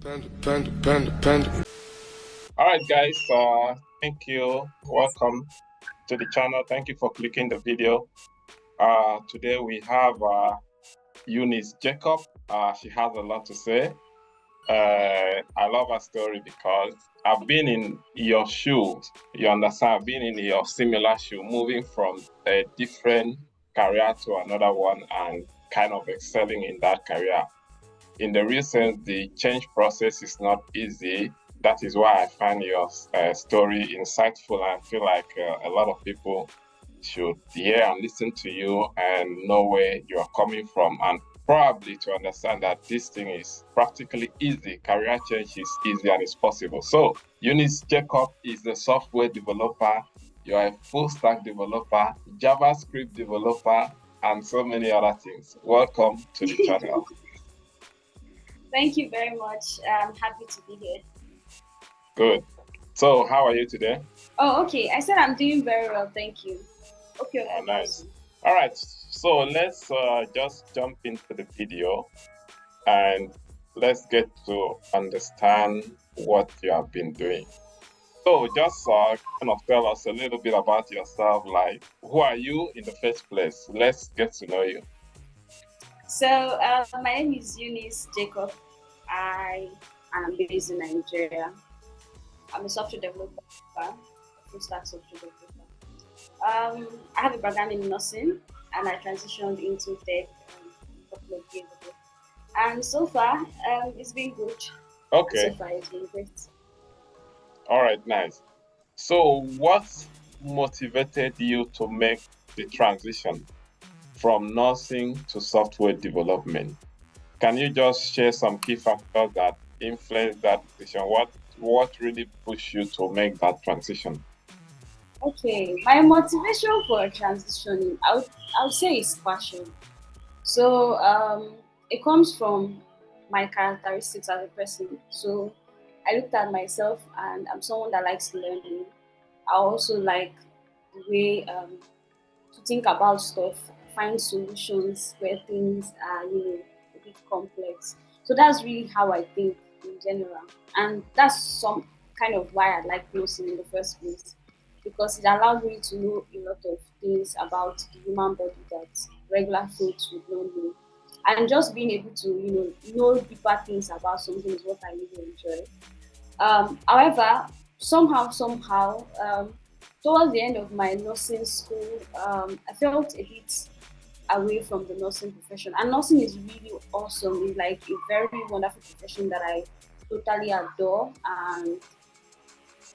Panda. All right, guys. Thank you. Welcome to the channel. Thank you for clicking the video. Today we have Eunice Jacob. She has a lot to say. I love her story because I've been in your shoes. You understand? I've been in your similar shoe, moving from a different career to another one and kind of excelling in that career. In the real sense, the change process is not easy. That is why I find your story insightful. I feel like a lot of people should hear and listen to you and know where you are coming from, and probably to understand that this thing is practically easy. Career change is easy and it's possible. So, Eunice Jacob is a software developer. You are a full stack developer, JavaScript developer, and so many other things. Welcome to the channel. Thank you very much. I'm happy to be here. Good. So, how are you today? Oh, okay. I said I'm doing very well. Thank you. Okay. Oh, nice. All right. So let's just jump into the video and let's get to understand what you have been doing. So just kind of tell us a little bit about yourself. Like, who are you in the first place? Let's get to know you. So my name is Eunice Jacob. I am based in Nigeria. I'm a software developer, full stack software developer. I have a background in nursing and I transitioned into tech a couple of years ago. And so far, it's been good. Okay. So far, it's been great. All right, nice. So what motivated you to make the transition from nursing to software development? Can you just share some key factors that influence that decision? What really pushed you to make that transition? Okay, my motivation for transitioning, I would say, is passion. So it comes from my characteristics as a person. So I looked at myself, and I'm someone that likes learning. I also like the way to think about stuff, find solutions where things are, a bit complex. So that's really how I think in general, and that's some kind of why I like nursing in the first place, because it allowed me to know a lot of things about the human body that regular folks would not know. And just being able to, know deeper things about something is what I really enjoy. However, somehow, towards the end of my nursing school, I felt a bit away from the nursing profession. And nursing is really awesome. It's like a very wonderful profession that I totally adore. And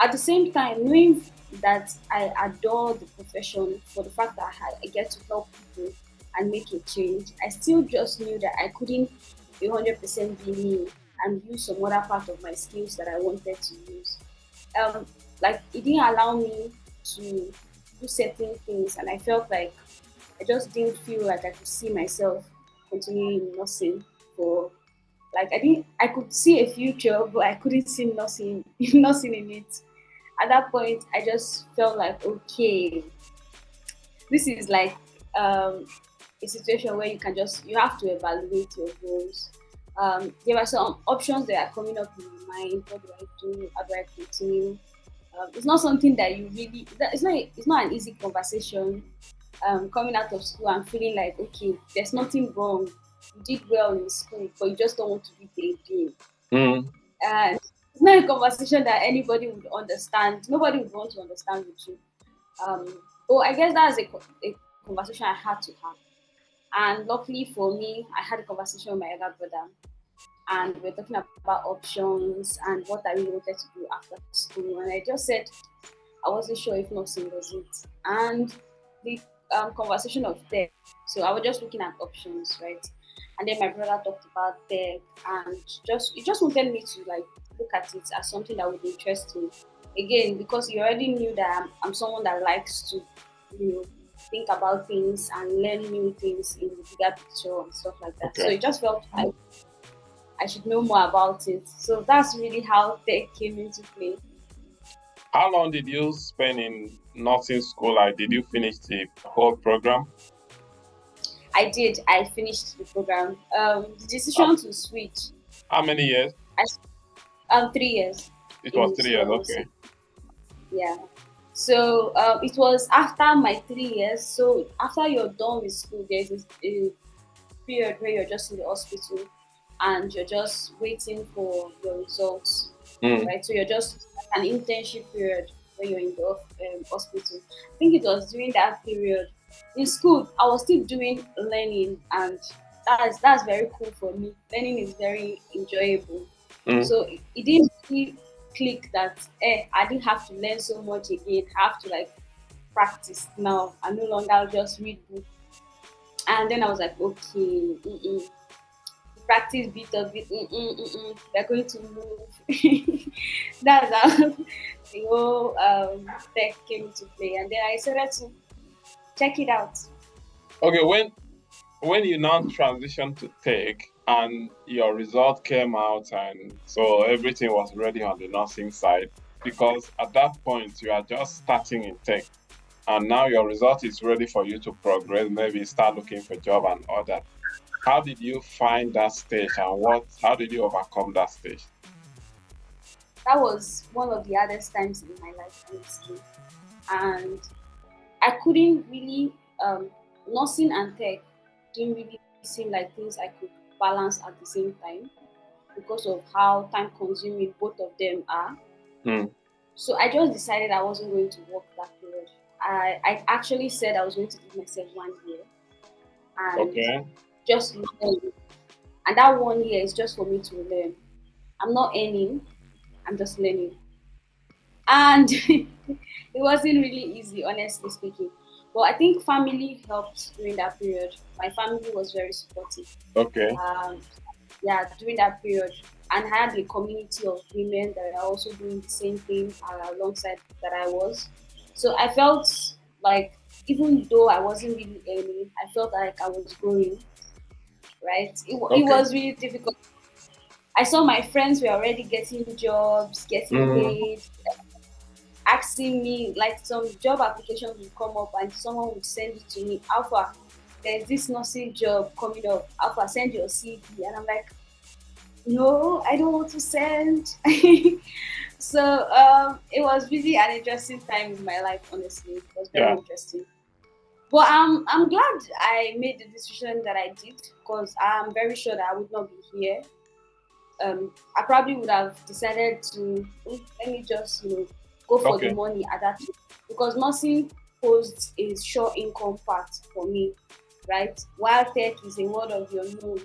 at the same time, knowing that I adore the profession for the fact that I get to help people and make a change, I still just knew that I couldn't 100% be me and use some other part of my skills that I wanted to use. Like it didn't allow me to do certain things, and I felt like I just didn't feel like I could see myself continuing in nursing for like I could see a future, but I couldn't see nothing nothing in it. At that point, I just felt like, okay, this is like a situation where you have to evaluate your goals. There are some options that are coming up in your mind. What do I do? How do I continue? It's not something that you really. It's not an easy conversation. Coming out of school and feeling like, okay, there's nothing wrong. You did well in school, but you just don't want to do it again. Mm. And it's not a conversation that anybody would understand. Nobody would want to understand with you. But I guess that's a conversation I had to have. And luckily for me, I had a conversation with my elder brother, and we're talking about options and what I really wanted to do after school. And I just said I wasn't sure if nursing was it. And the conversation of tech. So I was just looking at options, right? And then my brother talked about tech, and he just wanted me to like look at it as something that would interest me. Again, because he already knew that I'm someone that likes to, think about things and learn new things in the bigger picture and stuff like that. Okay. So it just felt I should know more about it. So that's really how tech came into play. How long did you spend in nursing school? Like, did you finish the whole program? I did. I finished the program. The decision to switch. How many years? 3 years It was in 3 years. so, Okay. yeah. So it was after my 3 years. So after you're done with school, there's a period where you're just in the hospital and you're just waiting for your results, Mm. right? So you're just an internship period when you're in the hospital. I think it was during that period in school. I was still doing learning, and that's very cool for me. Learning is very enjoyable. Mm. So it didn't really click that I didn't have to learn so much again. I have to like practice now. I no longer just read book. And then I was like, okay, practice bit of it. We're going to move. That's how the whole tech came into play, and then I started to check it out. Okay. When you now transition to tech and your result came out, and so everything was ready on the nursing side, because at that point you are just starting in tech, and now your result is ready for you to progress, maybe start looking for job and all that. How did you find that stage, and how did you overcome that stage? That was one of the hardest times in my life, honestly, and I couldn't really nursing and tech didn't really seem like things I could balance at the same time because of how time consuming both of them are. Mm. So I just decided I wasn't going to work that period. I actually said I was going to give myself 1 year and Okay. just learn. And that 1 year is just for me to learn. I'm not earning, I'm just learning. And it wasn't really easy, honestly speaking. But I think family helped during that period. My family was very supportive. Okay. Um, yeah, during that period, and I had a community of women that are also doing the same thing alongside that I was. So I felt like even though I wasn't really earning, I felt like I was growing. Right? It Okay. was really difficult. I saw my friends were already getting jobs, getting Mm. paid, asking me like some job applications would come up and someone would send it to me. Alpha, there's this nursing job coming up. Alpha, send your CV, and I'm like, no, I don't want to send. So it was really an interesting time in my life. Honestly, it was very Yeah. interesting. But I'm glad I made the decision that I did because I'm very sure that I would not be here. I probably would have decided to let me just go for the Okay. money at that time because nursing posed a sure income part for me, right? While tech is a word of the unknown.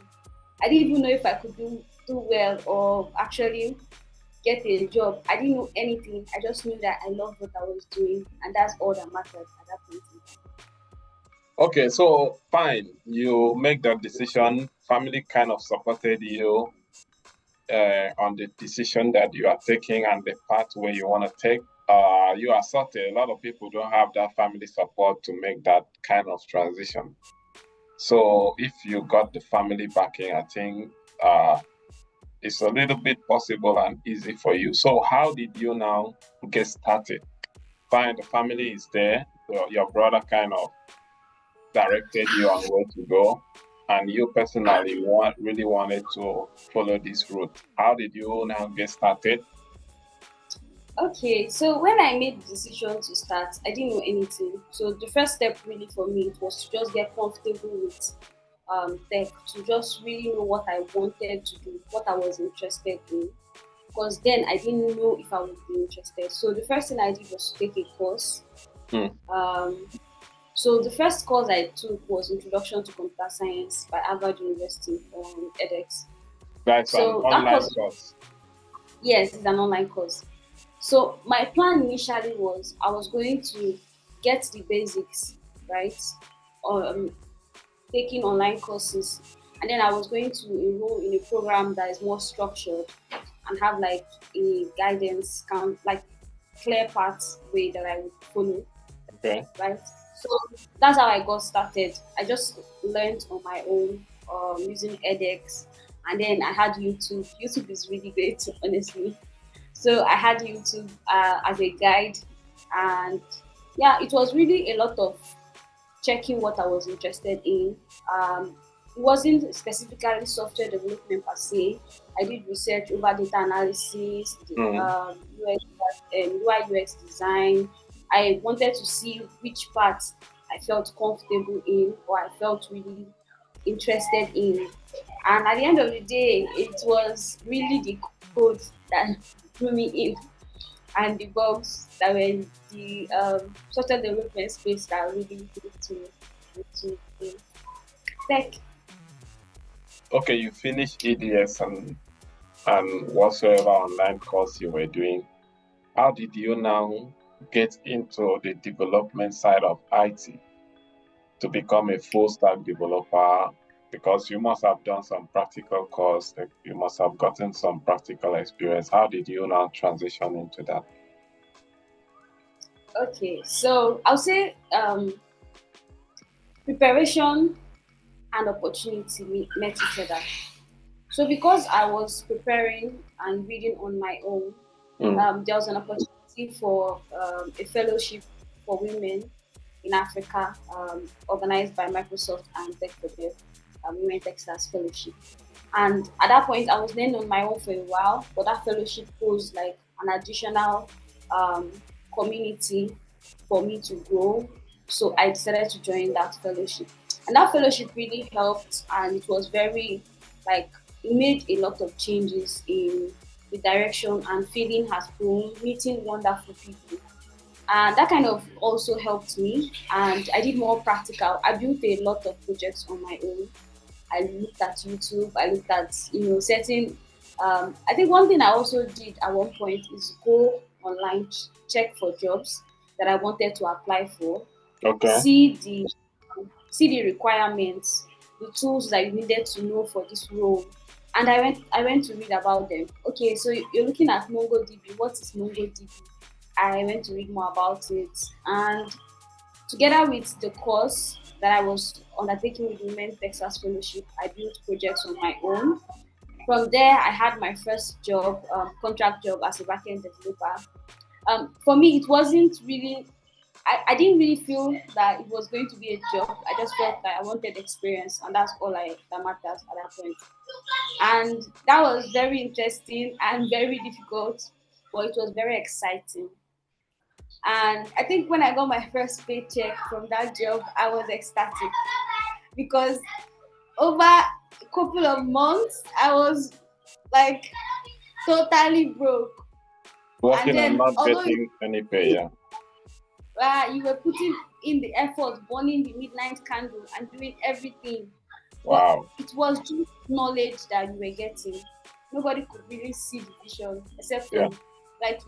I didn't even know if I could do well or actually get a job. I didn't know anything. I just knew that I loved what I was doing, and that's all that mattered at that point in time. Okay. So fine, you make that decision. Family kind of supported you on the decision that you are taking and the pathway you want to take. You are sorted. A lot of people don't have that family support to make that kind of transition. So if you got the family backing, I think it's a little bit possible and easy for you. So how did you now get started? Fine, the family is there. Your brother kind of directed you on where to go, and you personally really wanted to follow this route. How did you now get started? Okay, so when I made the decision to start, I didn't know anything. So the first step really for me was to just get comfortable with tech, to just really know what I wanted to do, what I was interested in. Because then I didn't know if I would be interested. So the first thing I did was to take a course. Hmm. Um, so the first course I took was Introduction to Computer Science by Harvard University on edX. That's an So that online course, course. yes, it's an online course. So my plan initially was I was going to get the basics, right? Um, Taking online courses, and then I was going to enroll in a program that is more structured and have like a guidance, like clear path way that I would follow, Okay. right? So that's how I got started. I just learned on my own using edX, and then I had YouTube. YouTube is really great, honestly. So I had YouTube as a guide, and yeah, it was really a lot of checking what I was interested in. Um, it wasn't specifically software development per se. I did research over data analysis, Mm. UX, UI UX design. I wanted to see which parts I felt comfortable in or I felt really interested in. And at the end of the day, it was really the code that drew me in and the bugs that were in the software development space that really hooked me into the tech. Okay, you finished EDS and whatsoever online course you were doing. How did you now get into the development side of IT to become a full stack developer? Because you must have done some practical course, like you must have gotten some practical experience. How did you now transition into that? Okay, so I'll say preparation and opportunity met each other. So because I was preparing and reading on my own, Mm. there was an opportunity for a fellowship for women in Africa, organized by Microsoft and Tech for Dev, Women Texas Fellowship. And at that point, I was then on my own for a while, but that fellowship posed like an additional um, community for me to grow. So I decided to join that fellowship. And that fellowship really helped, and it was very, like, it made a lot of changes in the direction and feeling has grown, meeting wonderful people. And that kind of also helped me. And I did more practical. I built a lot of projects on my own. I looked at YouTube. I looked at certain. I think one thing I also did at one point is go online, check for jobs that I wanted to apply for, Okay. see the requirements, the tools that you needed to know for this role, and I went to read about them. Okay, so you're looking at MongoDB. What is MongoDB? I went to read more about it, and together with the course that I was undertaking with Women Texas Fellowship, I built projects on my own. From there, I had my first job, contract job as a backend developer. For me, it wasn't really, I didn't really feel that it was going to be a job. I just felt that I wanted experience, and that's all that matters at that point. And that was very interesting and very difficult, but it was very exciting. And I think when I got my first paycheck from that job, I was ecstatic because over a couple of months, I was like totally broke. And Working and then, not although getting any pay, yeah. you were putting in the effort, burning the midnight candle, and doing everything, but Wow. it was just knowledge that you were getting. Nobody could really see the vision except for Yeah. you. Like,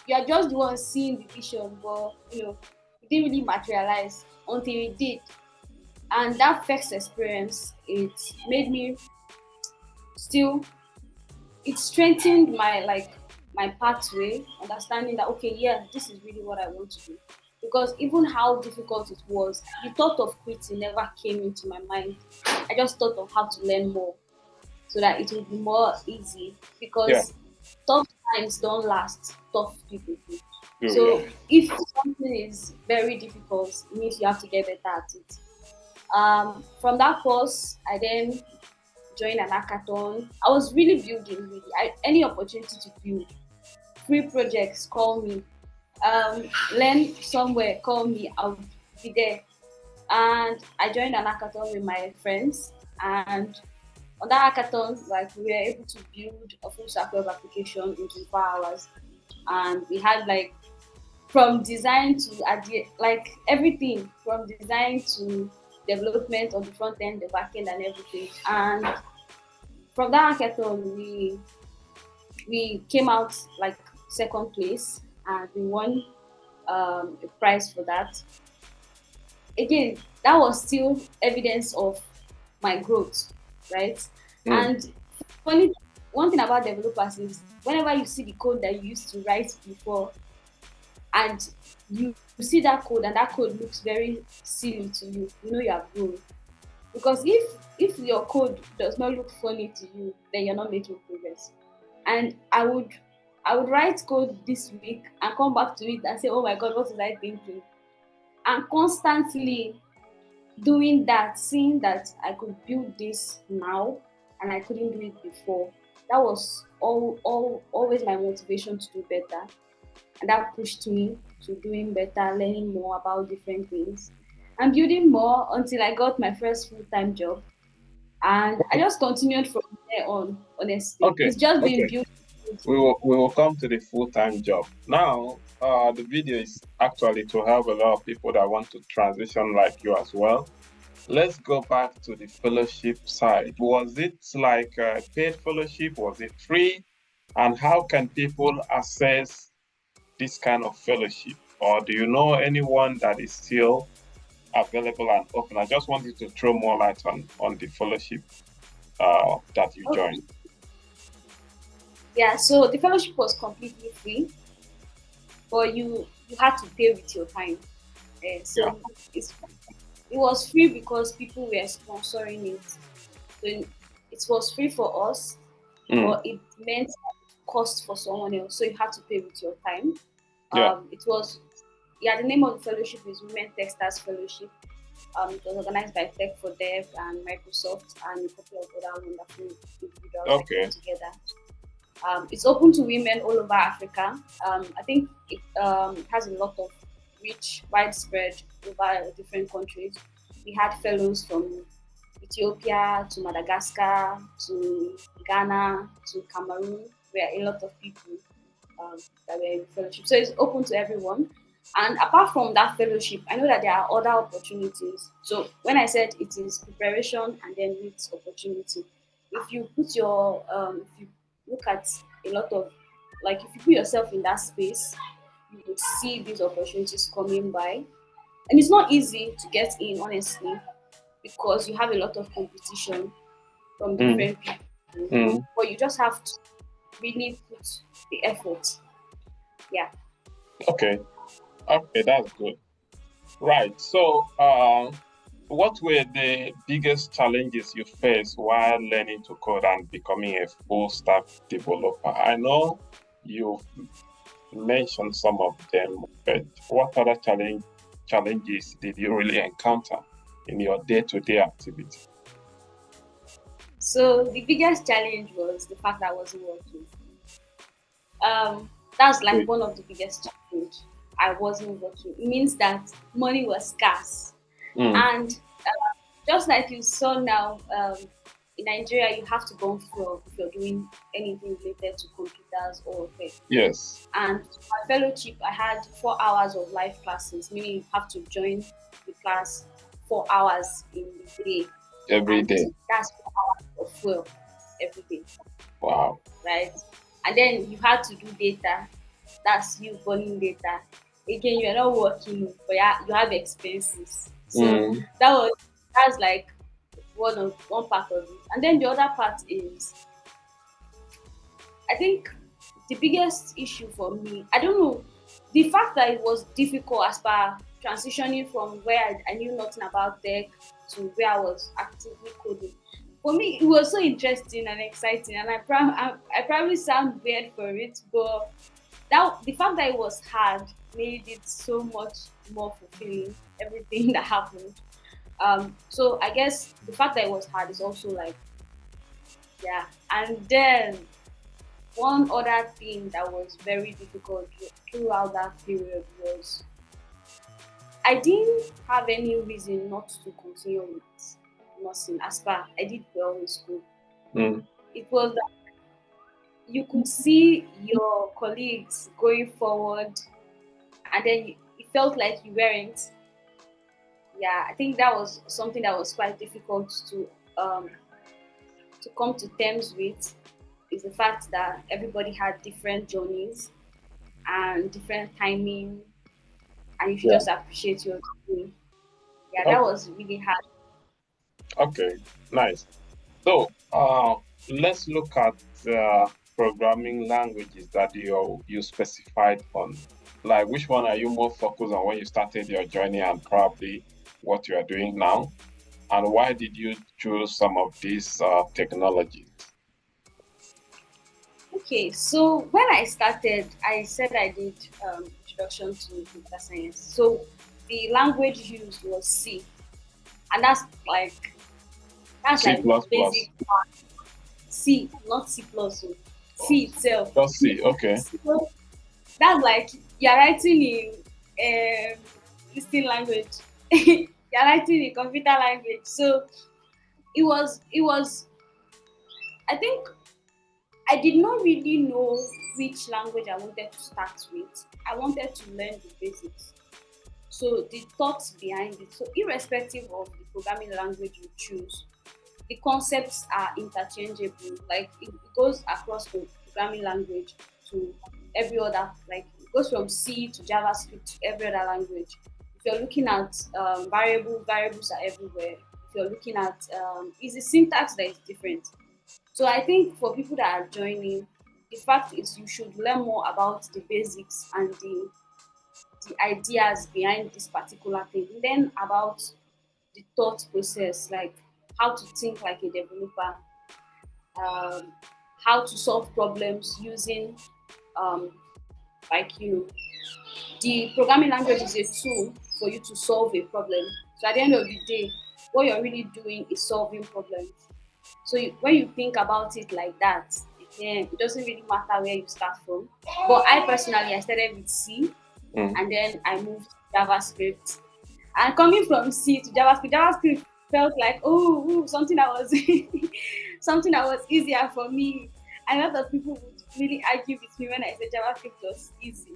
you are just the one seeing the vision, but it didn't really materialize until it did. And that first experience, it made me still, it strengthened my pathway, understanding that okay, yeah, this is really what I want to do. Because even how difficult it was, the thought of quitting never came into my mind. I just thought of how to learn more so that it would be more easy, Yeah. because tough times don't last, tough people do. Do, yeah. So if something is very difficult, it means you have to get better at it. From that course, I then joined an hackathon. I was really building, really. Any opportunity to build, free projects, call me. Learn somewhere, call me. I'll be there. And I joined an hackathon with my friends, and on that hackathon, like, we were able to build a full stack web application in 24 hours, and we had like from design to like everything from design to development of the front end, the back end, and everything. And from that hackathon, we came out like second place, and we won a prize for that. Again, that was still evidence of my growth, right? Mm. And funny, one thing about developers is whenever you see the code that you used to write before, and you see that code and that code looks very silly to you, you know you have grown. Because if your code does not look funny to you, then you're not making progress. And I would write code this week and come back to it and say, oh my god, what was I thinking? And constantly doing that, seeing that I could build this now and I couldn't do it before, that was always my motivation to do better. And that pushed me to doing better, learning more about different things, and building more until I got my first full time job. And I just continued from there on, honestly. Okay, It's just been okay. built. We will come to the full-time job. Now, the video is actually to help a lot of people that want to transition like you as well. Let's go back to the fellowship side. Was it like a paid fellowship? Was it free? And how can people access this kind of fellowship? Or do you know anyone that is still available and open? I just wanted to throw more light on the fellowship that you Okay. joined. Yeah, so the fellowship was completely free, but you had to pay with your time. Yeah. So it was free because people were sponsoring it. So it was free for us, Mm, but it meant cost for someone else. So you had to pay with your time. yeah. It was, yeah, the name of the fellowship is Women Techstars Fellowship. It was organized by Tech for Dev and Microsoft and a couple of other wonderful individuals that came Okay. together. It's open to women all over Africa. I think it has a lot of reach, widespread over different countries. We had fellows from Ethiopia to Madagascar to Ghana to Cameroon, where a lot of people um, that were in fellowship. So it's open to everyone. And apart from that fellowship, I know that there are other opportunities. So when I said it is preparation and then meets opportunity, if you put if you look at a lot of, like if you put yourself in that space, you would see these opportunities coming by. And it's not easy to get in, honestly, because you have a lot of competition from Mm, different people. mm. But you just have to really put the effort. Yeah. Okay. Okay, that's good. Right. So, what were the biggest challenges you faced while learning to code and becoming a full stack developer? I know you've mentioned some of them, but what other challenges did you really encounter in your day-to-day activity? So the biggest challenge was the fact that I wasn't working. That's like one of the biggest challenge. I wasn't working. It means that money was scarce, Mm, and just like you saw now, in Nigeria, you have to go on floor if you're doing anything related to computers or tech. yes, And my fellowship, I had 4 hours of live classes, meaning you have to join the class 4 hours in the day, every and day. that's 4 hours of fuel every day, Wow. right? And then you had to do data. That's you burning data. Again, you're not working, but you have expenses. So Mm, that's like one part of it. And then the other part is, I think the biggest issue for me, I don't know, the fact that it was difficult as per transitioning from where I knew nothing about tech to where I was actively coding. For me, it was so interesting and exciting, and I probably sound weird for it, but that the fact that it was hard made it so much more fulfilling. Everything that happened. So I guess the fact that it was hard is also like, yeah. And then one other thing that was very difficult throughout that period was I didn't have any reason not to continue with nursing as far I did well in school. mm, It was that you could see your colleagues going forward and then it felt like you weren't. Yeah, I think that was something that was quite difficult to come to terms with, is the fact that everybody had different journeys and different timing, and you should yeah. just appreciate your journey. Yeah, that Okay. was really hard. Okay. Nice. So, let's look at programming languages that you specified on. Like, which one are you more focused on when you started your journey, and probably what you are doing now? And why did you choose some of these technologies? Okay, so when I started, I said I did introduction to computer science. So the language used was C. and that's C like plus plus. basic C, not C plus, so C itself. Just C. Okay. So that's like you're writing in listing language. You're writing in computer language. So it was I think I did not really know which language I wanted to start with. I wanted to learn the basics. So the thoughts behind it. So irrespective of the programming language you choose, the concepts are interchangeable. Like it goes across from programming language to every other. Like it goes from C to JavaScript to every other language. If you're looking at variables are everywhere. If you're looking at is the syntax that is different. So I think for people that are joining, the fact is you should learn more about the basics and the ideas behind this particular thing. Learn about the thought process, like how to think like a developer, um, how to solve problems using, um, like the programming language is a tool for you to solve a problem. So at the end of the day, what you're really doing is solving problems. So when you think about it like that, then it doesn't really matter where you start from. But I personally, I started with C, Mm. and then I moved to JavaScript. And coming from C to JavaScript, JavaScript felt like something that was something that was easier for me. And a lot of people would really argue with me when I said JavaScript was easy.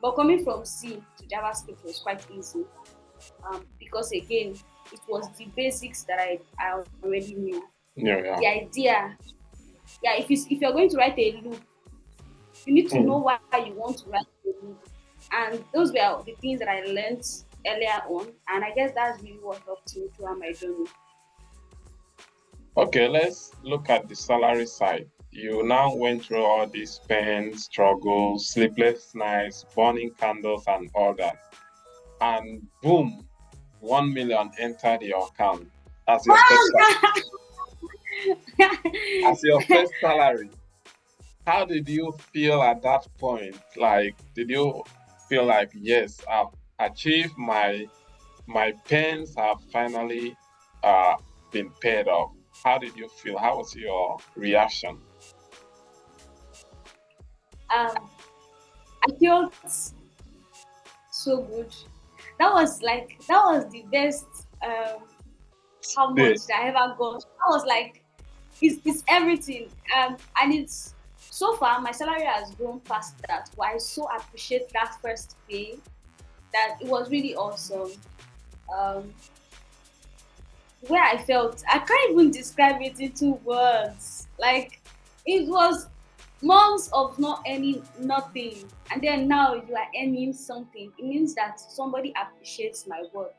But coming from C to JavaScript was quite easy, because again, it was the basics that I already knew. Yeah, yeah. The idea, yeah, if you're going to write a loop, you need to know Mm. why you want to write a loop. And those were the things that I learned earlier on. And I guess that's really what helped me throughout my journey. Okay, let's look at the salary side. You now went through all these pain, struggles, sleepless nights, burning candles, and all that. And boom, 1 million entered your account as your first as your first salary. How did you feel at that point? Like, did you feel like, yes, I've achieved my pains have finally uh, been paid off? How did you feel? How was your reaction? um, I felt so good. That was the best, how Hey, much that I ever got. I was like, it's everything. And it's so far my salary has grown past that. But I so appreciate that first pay, that it was really awesome. Um, where I felt I can't even describe it into words. Like it was months of not earning nothing, and then now you are earning something. It means that somebody appreciates my work.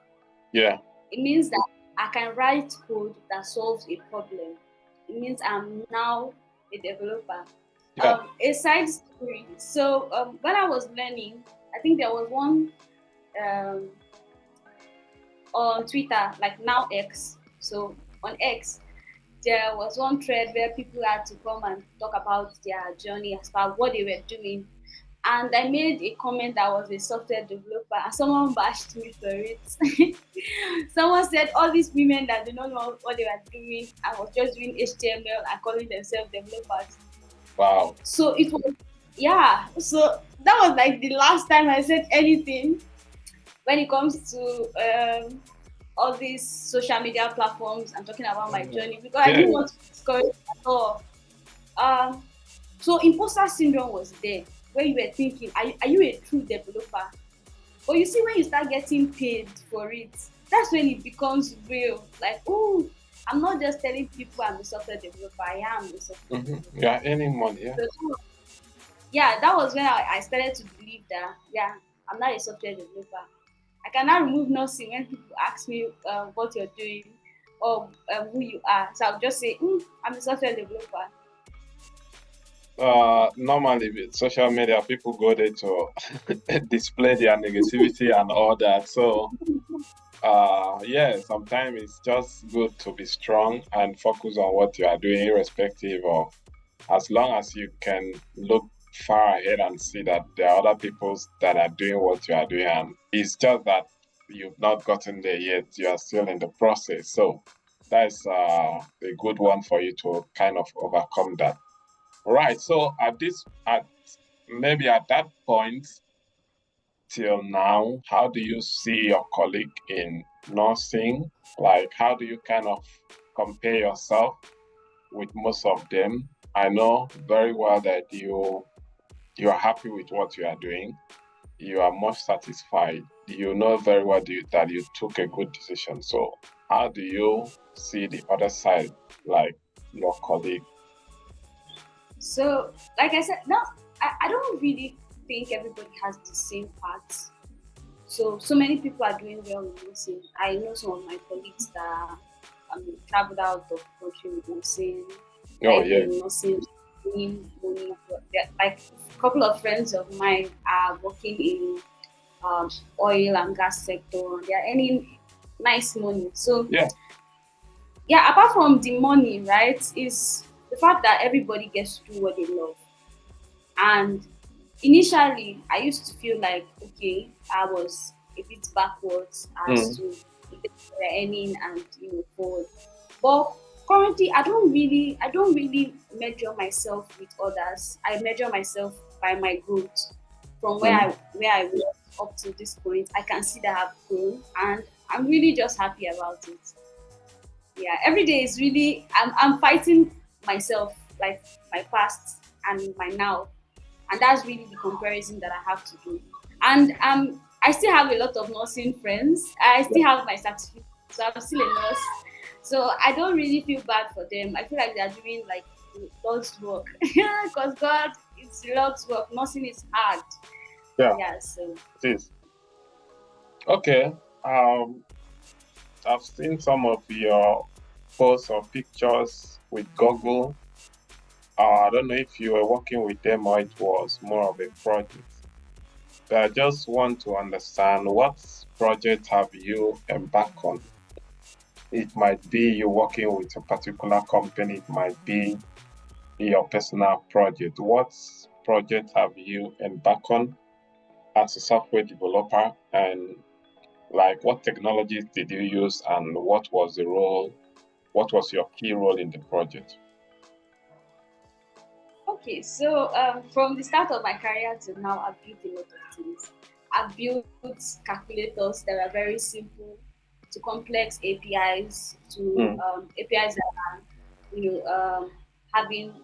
yeah, It means that I can write code that solves a problem. It means I'm now a developer. yeah. A side story. So when I was learning, I think there was one, um, on Twitter, like now X. So on X, there was one thread where people had to come and talk about their journey as far as what they were doing. And I made a comment that was a software developer, and someone bashed me for it. Someone said all these women that do not know what they were doing and was just doing HTML and calling themselves developers. Wow. So it was, yeah. So that was like the last time I said anything when it comes to all these social media platforms. I'm talking about my Mm. journey because I Yeah, didn't want to discourage at all. Um, so imposter syndrome was there, where you were thinking, are you a true developer? But you see, when you start getting paid for it, that's when it becomes real. Like, oh, I'm not just telling people I'm a software developer. I am a software you developer. are earning money. Yeah. So, yeah, that was when I started to believe that, yeah, I'm not a software developer. I cannot remove nothing when people ask me what you're doing or who you are. So I'll just say, I'm a software developer. Normally with social media, people go there to display their negativity and all that. So, yeah, sometimes it's just good to be strong and focus on what you are doing, irrespective of, as long as you can look far ahead and see that there are other people that are doing what you are doing. And it's just that you've not gotten there yet. You are still in the process. So that's a good one for you to kind of overcome that. Right. So maybe at that point till now, how do you see your colleague in nursing? Like, how do you kind of compare yourself with most of them? I know very well that you are happy with what you are doing. You are much satisfied. You know very well that you took a good decision. So how do you see the other side, like your colleague? So, like I said, no, I don't really think everybody has the same paths. So many people are doing well in nursing. I know some of my colleagues that traveled out of the country with nursing, Oh, that even yeah. in nursing, doing money. Like a couple of friends of mine are working in oil and gas sector. They are earning nice money. So Yeah. yeah, apart from the money, right, is the fact that everybody gets to do what they love. And initially, I used to feel like, okay, I was a bit backwards as Mm. to the things we're earning and forward. But currently, I don't really measure myself with others. I measure myself by my growth from Mm. where I was up to this point. I can see that I've grown, and I'm really just happy about it. Yeah, every day is really I'm fighting myself, like my past and my now, and that's really the comparison that I have to do. And I still have a lot of nursing friends. I still have my certificate, so I'm still a nurse. So I don't really feel bad for them. I feel like they're doing like God's work because God, it's Lord's work. Nursing is hard. Yeah, Yeah. So it is. Okay. I've seen some of your posts or pictures with Google. I don't know if you were working with them or it was more of a project. But I just want to understand what project have you embarked on? It might be you working with a particular company, it might be your personal project. What project have you embarked on as a software developer? And like what technologies did you use and what was the role? What was your key role in the project? okay, so from the start of my career to now, I've built a lot of things. I've built calculators that are very simple to complex APIs to Mm. APIs that are, having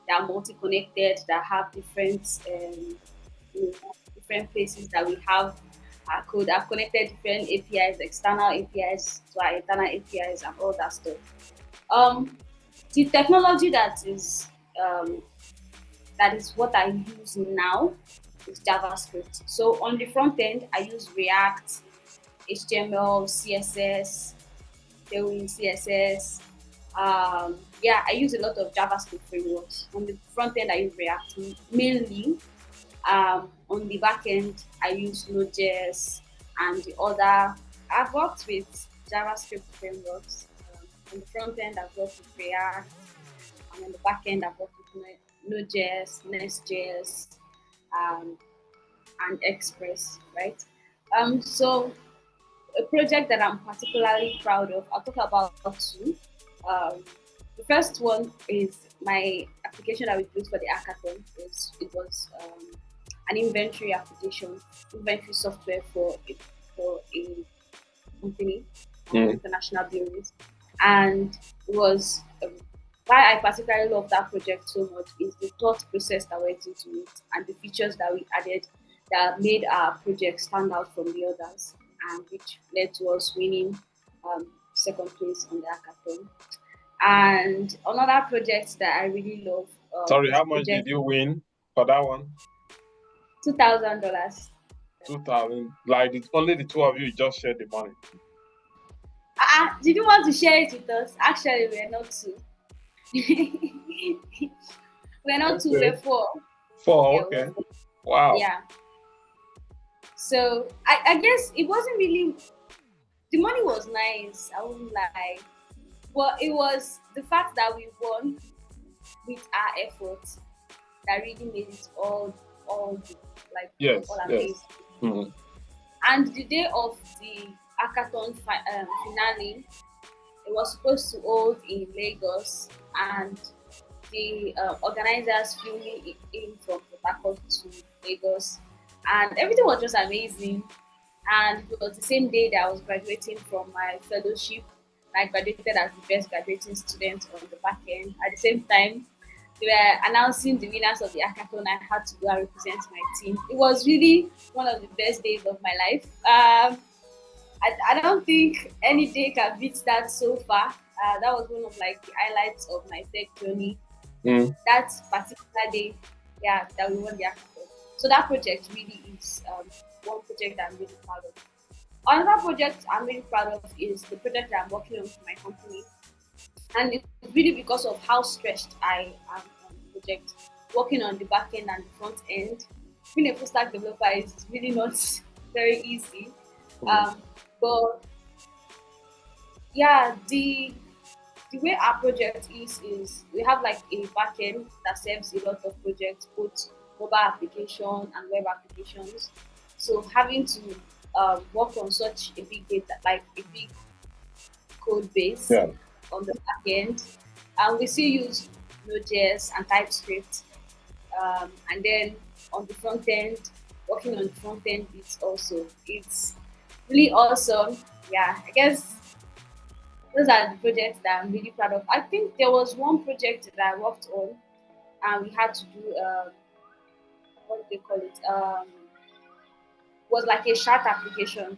that are multi-connected, that have different places that we have our code. I've connected different APIs, external APIs to our internal APIs, and all that stuff. Um, the technology um, that is what I use now is JavaScript. So on the front end, I use React, HTML, CSS, Tailwind CSS. Yeah, I use a lot of JavaScript frameworks. On the front end, I use React mainly. On the back end, I use Node.js and the other. I've worked with JavaScript frameworks. On the front end, I've worked with React, and on the back end, I've worked with Node.js, Nest.js, um, and Express, right? So a project that I'm particularly proud of, I'll talk about two. Um, the first one is my application that we built for the hackathon. It was an inventory application, inventory software for a company, Mm. international business, and it was why I particularly love that project so much is the thought process that went into it and the features that we added that made our project stand out from the others and which led to us winning second place on the hackathon. And another project that I really love Sorry, is how much did project you win for that one? $2,000. 2000. Like it's only the two of you just shared the money. Did you want to share it with us? Actually, we're not two. We're not two, Okay. we're four. Four, Yeah, okay. Wow. yeah. So I guess it wasn't really the money was nice, I wouldn't lie. But it was the fact that we won with our efforts that really made it all like Yes, all yes. amazing. Mhm. And the day of the hackathon finale, it was supposed to hold in Lagos, and the organizers flew me in from Port Harcourt to Lagos, and everything was just amazing. And it was the same day that I was graduating from my fellowship. I graduated as the best graduating student on the back end. At the same time, they were announcing the winners of the hackathon. I had to go and represent my team. It was really one of the best days of my life. I don't think any day can beat that so far. That was one of like the highlights of my tech journey. Mm. That particular day, yeah, that we won the hackathon. So that project really is one project that I'm really proud of. Another project I'm really proud of is the project that I'm working on for my company, and it's really because of how stressed I am on the project. Working on the back end and the front end, being a full stack developer is really not very easy. Mm. Um, but yeah, the way our project is we have like a backend that serves a lot of projects, both mobile application and web applications. So having to work on such a big data, like a big code base Yeah. on the back end, and we still use Node.js and TypeScript, and then on the front end, working on the front end bits also. It's really awesome. Yeah, I guess those are the projects that I'm really proud of. I think there was one project that I worked on, and we had to do what do they call it? Was like a chat application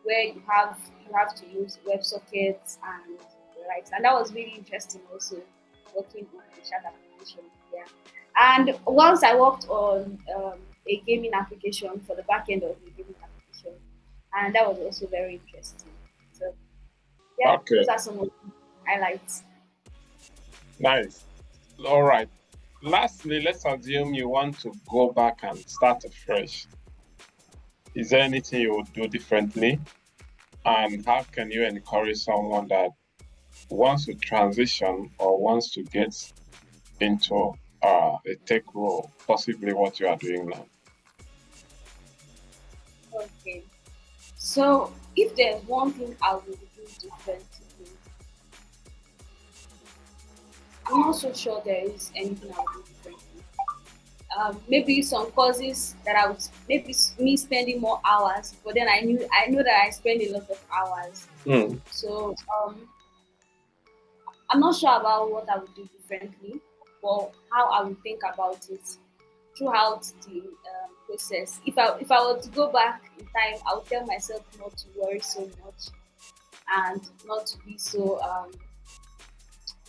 where you have to use WebSockets and the likes, and that was really interesting. Also, working on the chat application. Yeah, and once I worked on a gaming application for the back end of the gaming application, and that was also very interesting. So yeah, Okay. those are some of the highlights. Nice. All right. Lastly, let's assume you want to go back and start afresh. Is there anything you would do differently? And how can you encourage someone that wants to transition or wants to get into a tech role, possibly what you are doing now? Okay. So if there's one thing I would do differently, I'm not so sure there is anything I would do differently. Maybe some courses that I would maybe me spending more hours, but then I know that I spend a lot of hours. Mm. So I'm not sure about what I would do differently, but how I would think about it throughout the process. If I were to go back in time, I would tell myself not to worry so much and not to be so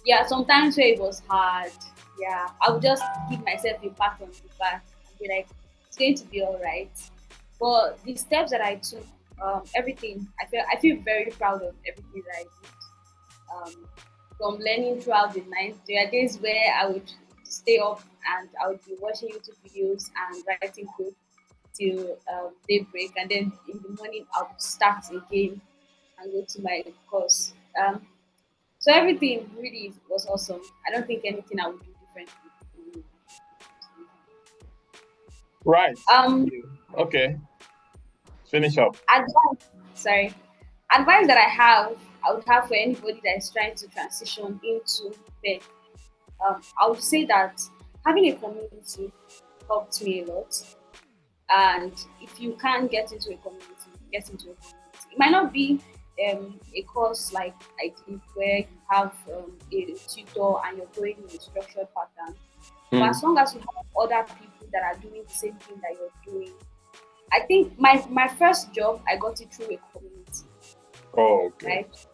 yeah, sometimes where it was hard, yeah, I would just give myself a pat on the back and be like, it's going to be all right. But the steps that I took, everything, I feel very proud of everything that I did. From learning throughout the night, there are days where I would stay up and I would be watching YouTube videos and writing code till daybreak, and then in the morning I would start again and go to my course. So everything really was awesome. I don't think anything I would do differently. Right. Um, Okay. Finish up. advice. Sorry, advice that I would have for anybody that is trying to transition into tech. I would say that having a community helped me a lot. And if you can get into a community, get into a community. It might not be a course like I did where you have a tutor and you're going in a structured pattern. But Mm. as long as you have other people that are doing the same thing that you're doing, I think my first job I got it through a community, Oh, okay. right?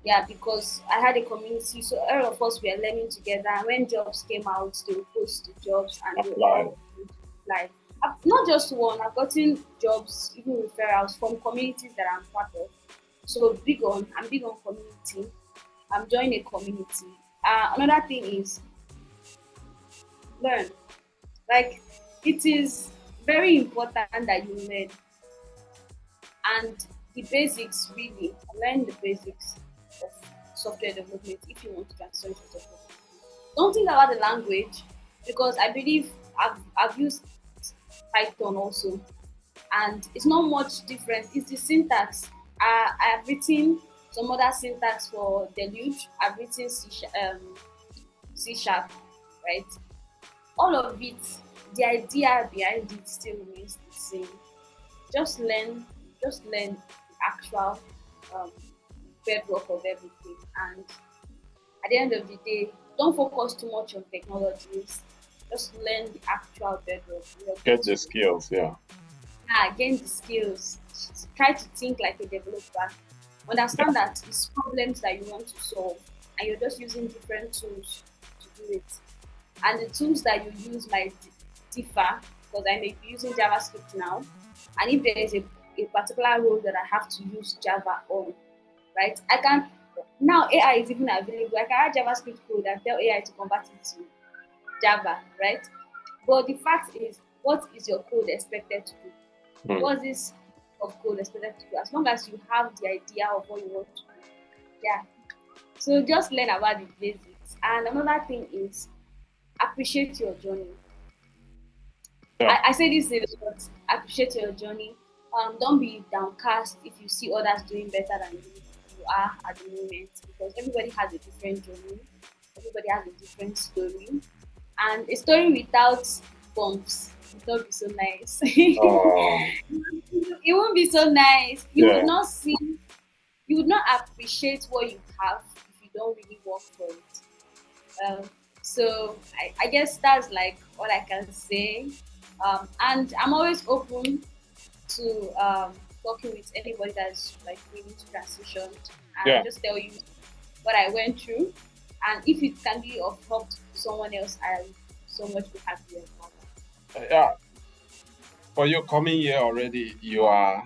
Yeah, because I had a community, so all of us were learning together. And when jobs came out, they would post the jobs and they Apply. all like not just one. I've gotten jobs, even referrals from communities that I'm part of. So I'm big on community. I'm joining a community. Another thing is learn. Like it is very important that you learn and the basics really learn the basics of software development if you want to transfer to software development. Don't think about the language because I believe I've used Python also. and it's not much different. It's the syntax. I've written some other syntax for deluge. I've written C sharp, right? All of it, the idea behind it still remains the same. Just learn, just learn the actual um, bedrock of everything. And at the end of the day, don't focus too much on technologies. Just learn the actual bedrock. You're good Get to the go. skills, yeah. Gain the skills. Try to think like a developer. Understand that it's problems that you want to solve, and you're just using different tools to do it. And the tools that you use might differ because I may be using JavaScript now, and if there is a particular role that I have to use Java on, right? I can now AI is even available. I can add JavaScript code and tell AI to convert it to Java, right? But the fact is, what is your code expected to do? Mm. What's this of code expected to do? As long as you have the idea of what you want to do, yeah. So just learn about the basics. And another thing is appreciate your journey. Yeah. I say this a lot. Appreciate your journey. Don't be downcast if you see others doing better than you are at the moment, because everybody has a different journey. Everybody has a different story, and a story without bumps would not be so nice. Oh, It won't be so nice. You would yeah. not see. You would not appreciate what you have if you don't really work for it. So I guess that's like all I can say. And I'm always open to talking with anybody that's like willing to transition and Yeah. just tell you what I went through. And if it can be of help to someone else, I'll so much be happy about that. Yeah. For you coming here already, you are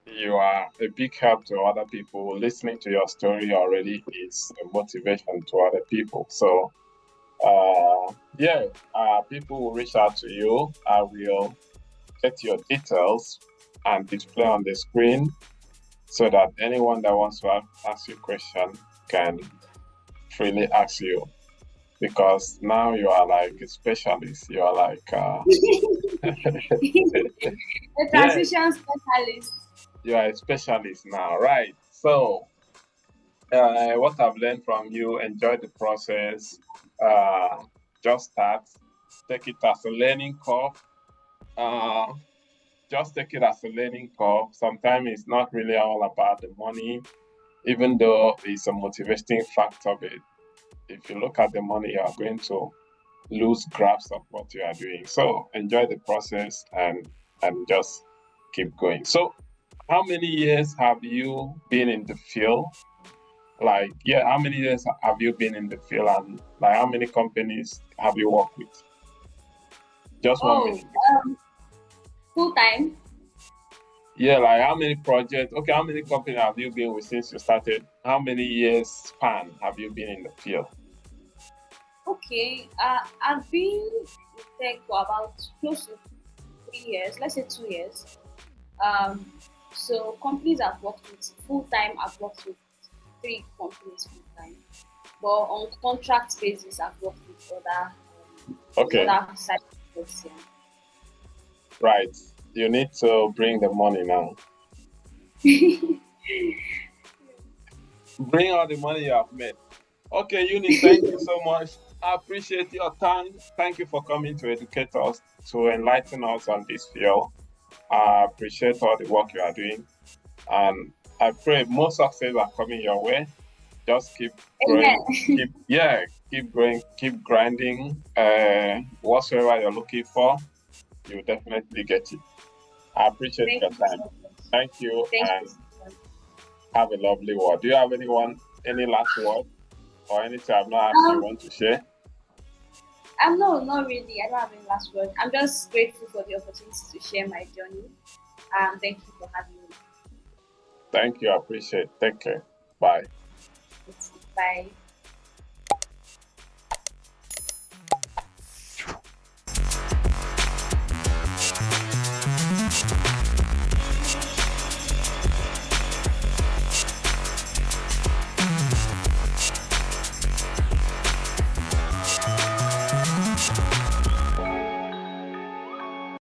a big help to other people. Listening to your story already is a motivation to other people. So yeah, people will reach out to you. I will get your details and display on the screen so that anyone that wants to ask you a question can freely ask you. Because now you are like a specialist. You are like A yeah, transition specialist. you are a specialist now, right? So what I've learned from you, enjoy the process. Uh, just start. Take it as a learning curve. Uh, just take it as a learning curve. Sometimes it's not really all about the money, even though it's a motivating factor. But if you look at the money, you are going to lose grasp of what you are doing. So enjoy the process and just keep going. So how many years have you been in the field? Like, yeah, how many years have you been in the field, and like how many companies have you worked with? Just one Oh, minute. full time. Yeah, like how many projects? Okay, how many companies have you been with since you started? How many years span have you been in the field? Okay, I've been in tech for about close to 3 years, let's say 2 years. Um, so companies I've worked with full time, I've worked with three companies full time, but on contract basis, I've worked with Okay, other side projects. right. You need to bring the money now. Yeah. Bring all the money you have made. Okay, Eunice, thank you so much. I appreciate your time. Thank you for coming to educate us, to enlighten us on this field. I appreciate all the work you are doing. And I pray more success are coming your way. Just keep growing, Amen. keep growing, keep grinding. Whatsoever you're looking for, you definitely get it. I appreciate Thank your you so time. much. Thank you Thank and you so much. have a lovely word. Do you have any last word or anything I've not asked you Um, want to share? no, not really. I don't have any last word. I'm just grateful for the opportunity to share my journey. Thank you for having me. Thank you. I appreciate it. Take care. Bye. Bye.